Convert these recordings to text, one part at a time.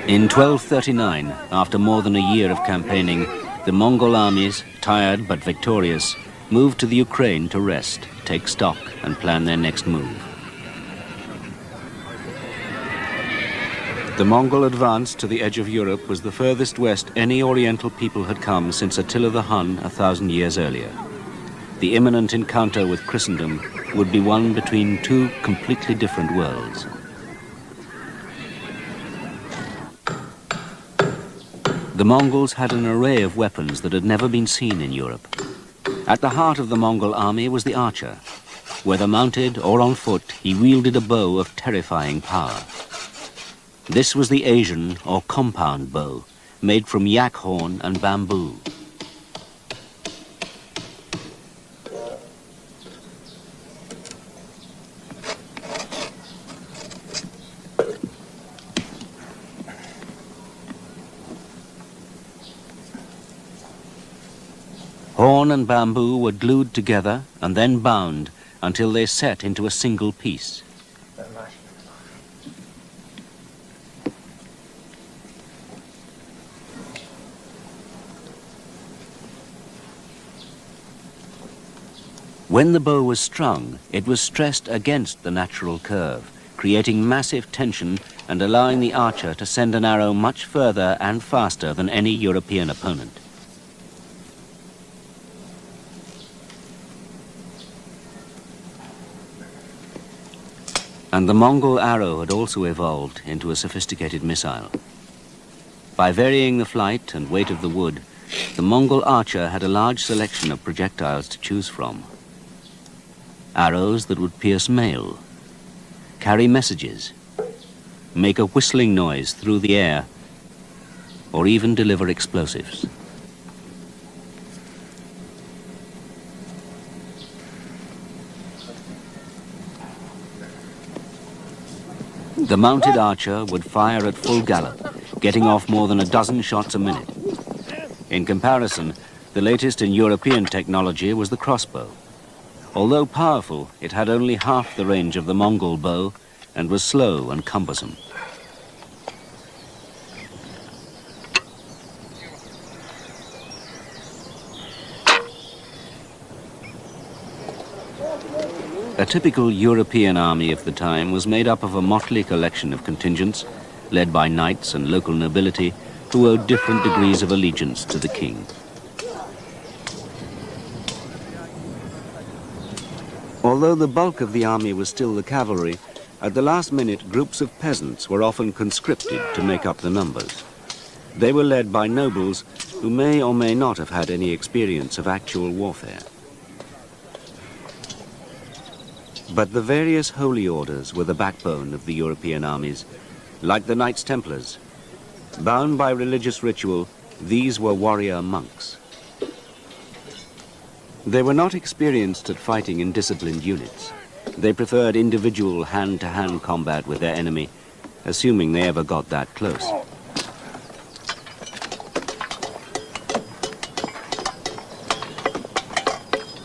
In 1239, after more than a year of campaigning, the Mongol armies, tired but victorious, moved to the Ukraine to rest, take stock, and plan their next move. The Mongol advance to the edge of Europe was the furthest west any Oriental people had come since Attila the Hun 1,000 years earlier. The imminent encounter with Christendom would be one between two completely different worlds. The Mongols had an array of weapons that had never been seen in Europe. At the heart of the Mongol army was the archer. Whether mounted or on foot, he wielded a bow of terrifying power. This was the Asian or compound bow, made from yak horn and bamboo. Horn and bamboo were glued together and then bound until they set into a single piece. When the bow was strung, it was stressed against the natural curve, creating massive tension and allowing the archer to send an arrow much further and faster than any European opponent. And the Mongol arrow had also evolved into a sophisticated missile. By varying the flight and weight of the wood, the Mongol archer had a large selection of projectiles to choose from. Arrows that would pierce mail, carry messages, make a whistling noise through the air, or even deliver explosives. The mounted archer would fire at full gallop, getting off more than a dozen shots a minute. In comparison, the latest in European technology was the crossbow. Although powerful, it had only half the range of the Mongol bow and was slow and cumbersome. A typical European army of the time was made up of a motley collection of contingents, led by knights and local nobility who owed different degrees of allegiance to the king. Although the bulk of the army was still the cavalry, at the last minute groups of peasants were often conscripted to make up the numbers. They were led by nobles who may or may not have had any experience of actual warfare. But the various holy orders were the backbone of the European armies, like the Knights Templars. Bound by religious ritual, these were warrior monks. They were not experienced at fighting in disciplined units. They preferred individual hand-to-hand combat with their enemy, assuming they ever got that close.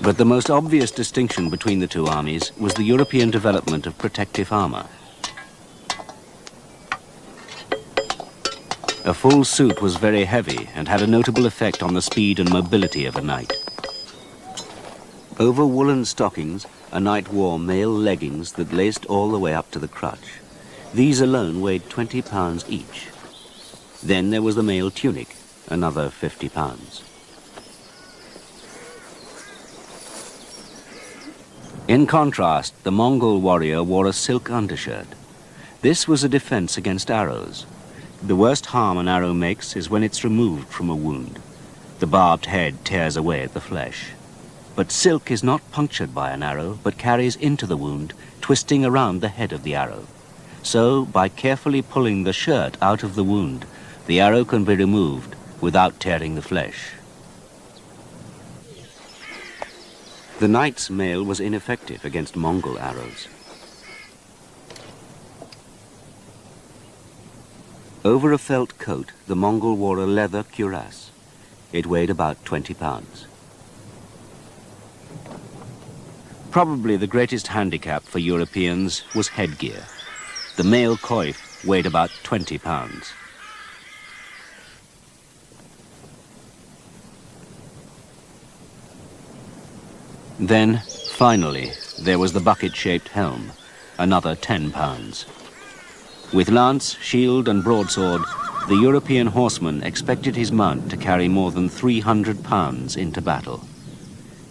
But the most obvious distinction between the two armies was the European development of protective armor. A full suit was very heavy and had a notable effect on the speed and mobility of a knight. Over woolen stockings, a knight wore mail leggings that laced all the way up to the crutch. These alone weighed 20 pounds each. Then there was the mail tunic, another 50 pounds. In contrast, the Mongol warrior wore a silk undershirt. This was a defense against arrows. The worst harm an arrow makes is when it's removed from a wound. The barbed head tears away at the flesh. But silk is not punctured by an arrow, but carries into the wound, twisting around the head of the arrow. So, by carefully pulling the shirt out of the wound, the arrow can be removed without tearing the flesh. The knight's mail was ineffective against Mongol arrows. Over a felt coat, the Mongol wore a leather cuirass. It weighed about 20 pounds. Probably the greatest handicap for Europeans was headgear. The mail coif weighed about 20 pounds. Then, finally, there was the bucket-shaped helm, another 10 pounds. With lance, shield and broadsword, the European horseman expected his mount to carry more than 300 pounds into battle.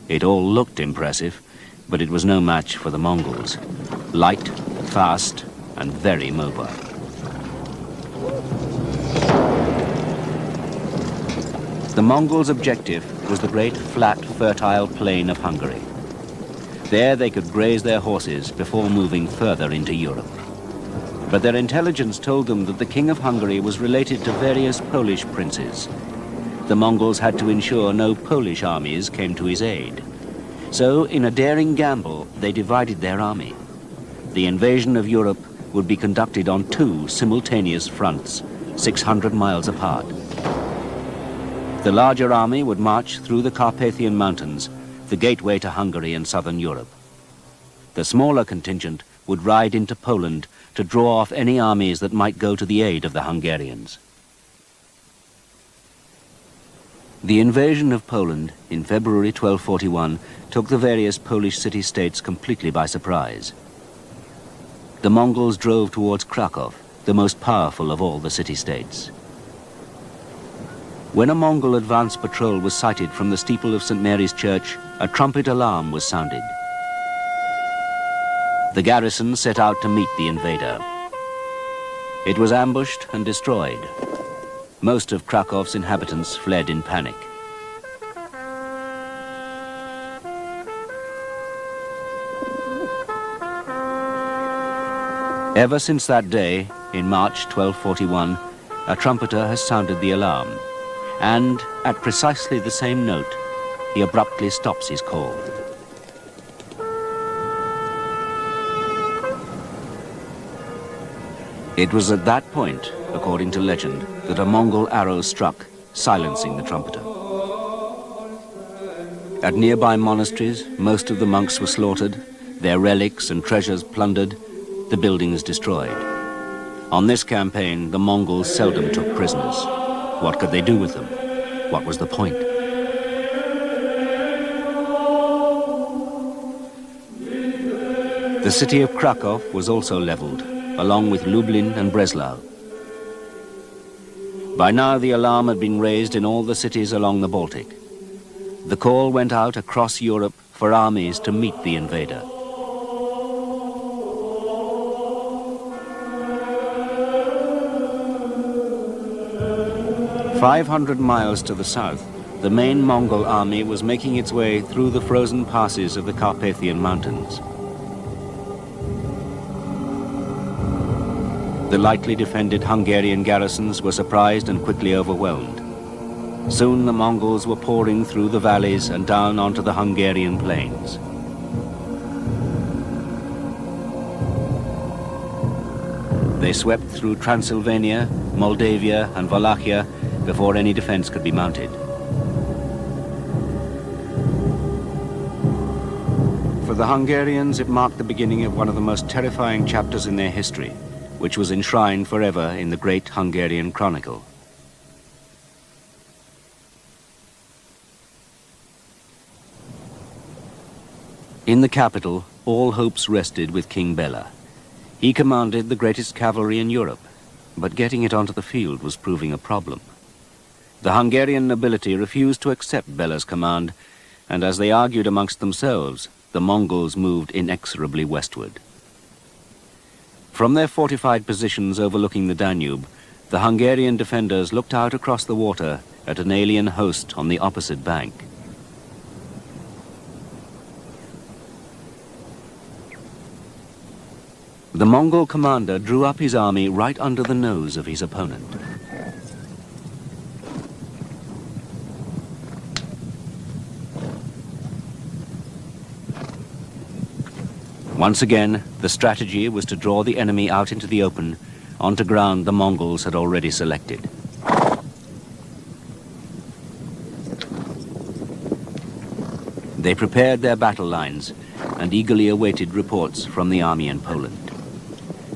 It all looked impressive, but it was no match for the Mongols. Light, fast, and very mobile. The Mongols' objective was the great flat, fertile plain of Hungary. There they could graze their horses before moving further into Europe. But their intelligence told them that the King of Hungary was related to various Polish princes. The Mongols had to ensure no Polish armies came to his aid. So, in a daring gamble, they divided their army. The invasion of Europe would be conducted on 2 simultaneous fronts, 600 miles apart. The larger army would march through the Carpathian Mountains, the gateway to Hungary and southern Europe. The smaller contingent would ride into Poland to draw off any armies that might go to the aid of the Hungarians. The invasion of Poland in February 1241 took the various Polish city-states completely by surprise. The Mongols drove towards Krakow, the most powerful of all the city-states. When a Mongol advance patrol was sighted from the steeple of St. Mary's Church, a trumpet alarm was sounded. The garrison set out to meet the invader. It was ambushed and destroyed. Most of Krakow's inhabitants fled in panic. Ever since that day, in March 1241, a trumpeter has sounded the alarm, and at precisely the same note, he abruptly stops his call. It was at that point, according to legend, that a Mongol arrow struck, silencing the trumpeter. At nearby monasteries, most of the monks were slaughtered, their relics and treasures plundered, the buildings destroyed. On this campaign, the Mongols seldom took prisoners. What could they do with them? What was the point? The city of Krakow was also leveled, along with Lublin and Breslau. By now the alarm had been raised in all the cities along the Baltic. The call went out across Europe for armies to meet the invader. "500 miles to the south, the main Mongol army was making its way through the frozen passes of the Carpathian Mountains. The lightly defended Hungarian garrisons were surprised and quickly overwhelmed. Soon the Mongols were pouring through the valleys and down onto the Hungarian plains. They swept through Transylvania, Moldavia and Wallachia before any defense could be mounted. For the Hungarians, it marked the beginning of one of the most terrifying chapters in their history, which was enshrined forever in the Great Hungarian Chronicle. In the capital, all hopes rested with King Bela. He commanded the greatest cavalry in Europe, but getting it onto the field was proving a problem. The Hungarian nobility refused to accept Bela's command, and as they argued amongst themselves, the Mongols moved inexorably westward. From their fortified positions overlooking the Danube, the Hungarian defenders looked out across the water at an alien host on the opposite bank. The Mongol commander drew up his army right under the nose of his opponent. Once again, the strategy was to draw the enemy out into the open, onto ground the Mongols had already selected. They prepared their battle lines and eagerly awaited reports from the army in Poland.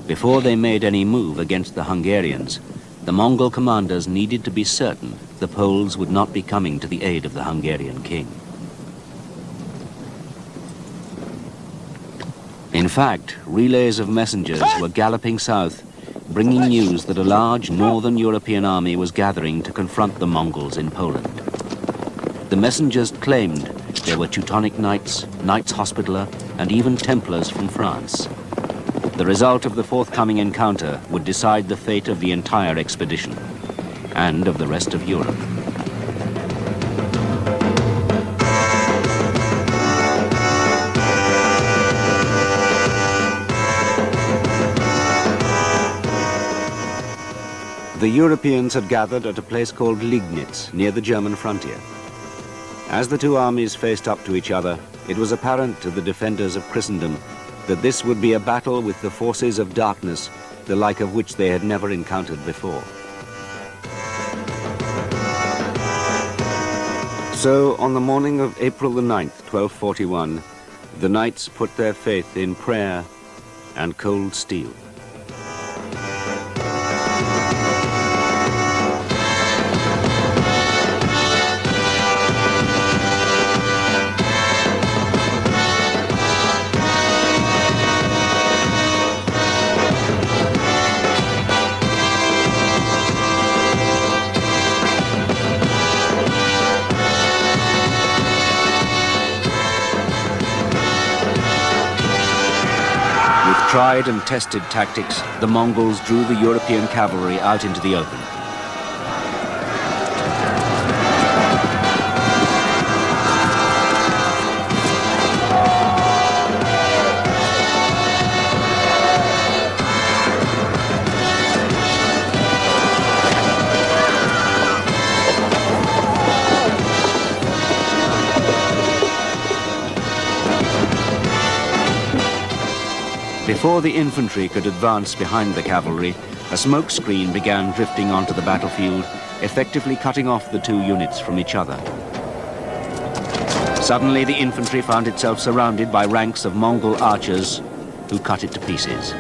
Before they made any move against the Hungarians, the Mongol commanders needed to be certain the Poles would not be coming to the aid of the Hungarian king. In fact, relays of messengers were galloping south, bringing news that a large northern European army was gathering to confront the Mongols in Poland. The messengers claimed there were Teutonic Knights, Knights Hospitaller, and even Templars from France. The result of the forthcoming encounter would decide the fate of the entire expedition, and of the rest of Europe. The Europeans had gathered at a place called Liegnitz, near the German frontier. As the two armies faced up to each other, it was apparent to the defenders of Christendom that this would be a battle with the forces of darkness, the like of which they had never encountered before. So, on the morning of April the 9th, 1241, the knights put their faith in prayer and cold steel. Tried and tested tactics, the Mongols drew the European cavalry out into the open. Before the infantry could advance behind the cavalry, a smoke screen began drifting onto the battlefield, effectively cutting off the two units from each other. Suddenly, the infantry found itself surrounded by ranks of Mongol archers who cut it to pieces.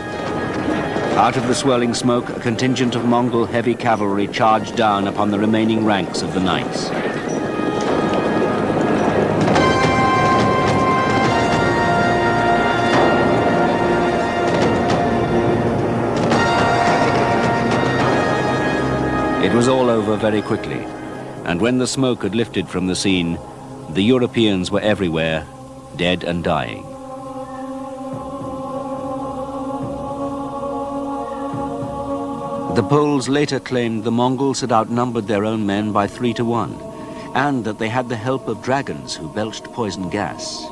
Out of the swirling smoke, a contingent of Mongol heavy cavalry charged down upon the remaining ranks of the knights. It was all over very quickly, and when the smoke had lifted from the scene, the Europeans were everywhere, dead and dying. The Poles later claimed the Mongols had outnumbered their own men by 3 to 1, and that they had the help of dragons who belched poison gas.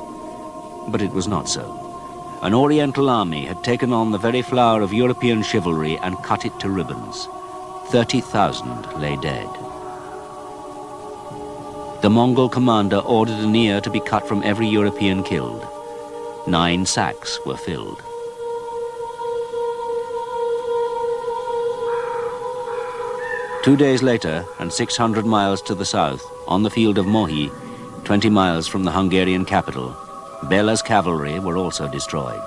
But it was not so. An Oriental army had taken on the very flower of European chivalry and cut it to ribbons. 30,000 lay dead. The Mongol commander ordered an ear to be cut from every European killed. 9 sacks were filled. Two days later, and 600 miles to the south, on the field of Mohi, 20 miles from the Hungarian capital, Bela's cavalry were also destroyed.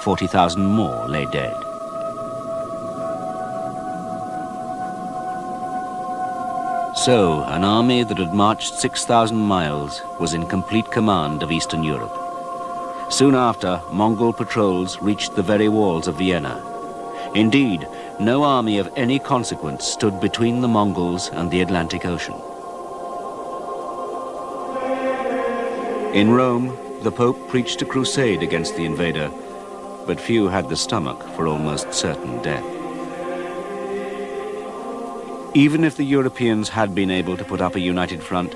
40,000 more lay dead. So, an army that had marched 6,000 miles was in complete command of Eastern Europe. Soon after, Mongol patrols reached the very walls of Vienna. Indeed, no army of any consequence stood between the Mongols and the Atlantic Ocean. In Rome, the Pope preached a crusade against the invader, but few had the stomach for almost certain death. Even if the Europeans had been able to put up a united front,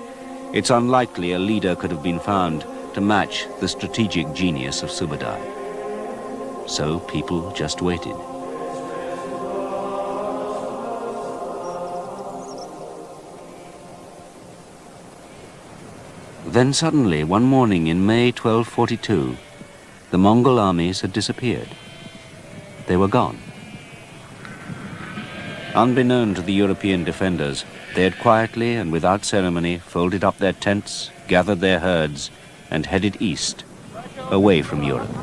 it's unlikely a leader could have been found to match the strategic genius of Subadai. So people just waited. Then suddenly, one morning in May 1242, the Mongol armies had disappeared. They were gone. Unbeknown to the European defenders, they had quietly and without ceremony folded up their tents, gathered their herds, and headed east, away from Europe.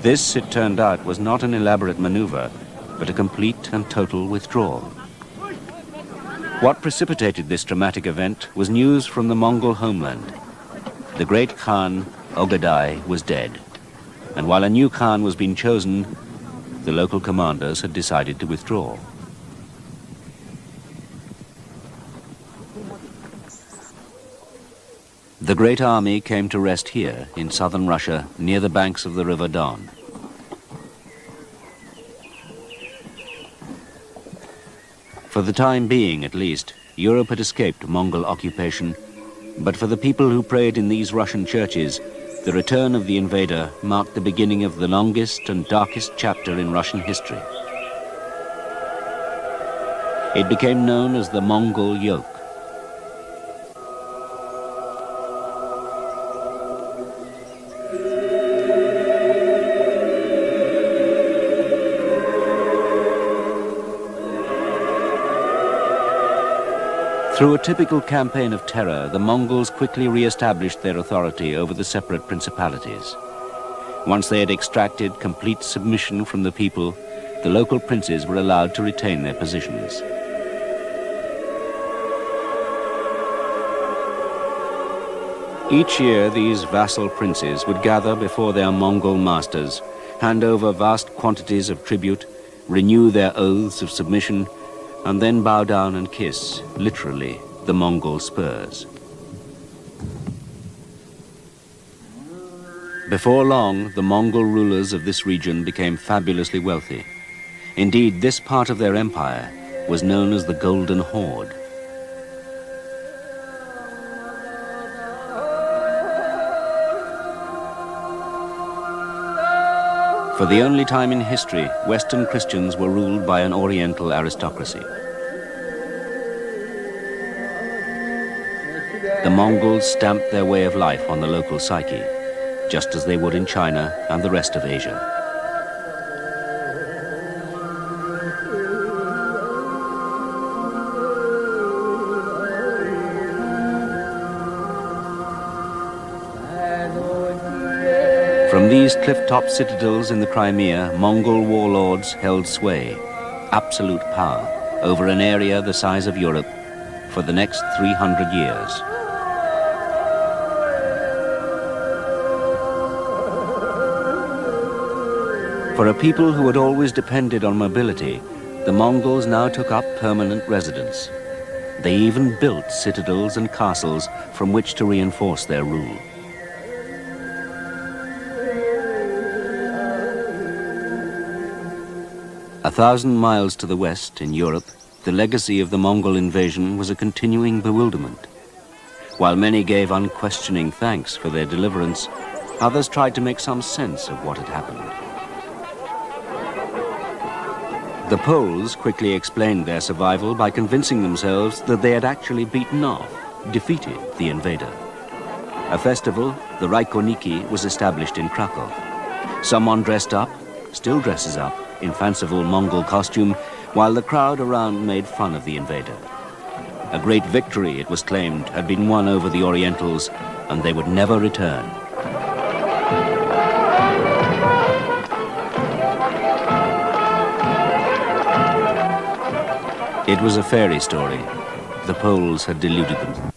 This, it turned out, was not an elaborate maneuver, but a complete and total withdrawal. What precipitated this dramatic event was news from the Mongol homeland. The great Khan Ogadai, was dead, and while a new Khan was being chosen, the local commanders had decided to withdraw. The great army came to rest here in southern Russia, near the banks of the river Don. For the time being, at least, Europe had escaped Mongol occupation, but for the people who prayed in these Russian churches, the return of the invader marked the beginning of the longest and darkest chapter in Russian history. It became known as the Mongol yoke. Through a typical campaign of terror, the Mongols quickly re-established their authority over the separate principalities. Once they had extracted complete submission from the people, the local princes were allowed to retain their positions. Each year, these vassal princes would gather before their Mongol masters, hand over vast quantities of tribute, renew their oaths of submission, and then bow down and kiss, literally, the Mongol spurs. Before long, the Mongol rulers of this region became fabulously wealthy. Indeed, this part of their empire was known as the Golden Horde. For the only time in history, Western Christians were ruled by an Oriental aristocracy. The Mongols stamped their way of life on the local psyche, just as they would in China and the rest of Asia. From these cliff-top citadels in the Crimea, Mongol warlords held sway, absolute power, over an area the size of Europe for the next 300 years. For a people who had always depended on mobility, the Mongols now took up permanent residence. They even built citadels and castles from which to reinforce their rule. A 1,000 miles to the west, in Europe, the legacy of the Mongol invasion was a continuing bewilderment. While many gave unquestioning thanks for their deliverance, others tried to make some sense of what had happened. The Poles quickly explained their survival by convincing themselves that they had actually beaten off, defeated the invader. A festival, the Raikoniki, was established in Krakow. Someone dressed up, still dresses up, in fanciful Mongol costume, while the crowd around made fun of the invader. A great victory, it was claimed, had been won over the Orientals, and they would never return. It was a fairy story. The Poles had deluded them.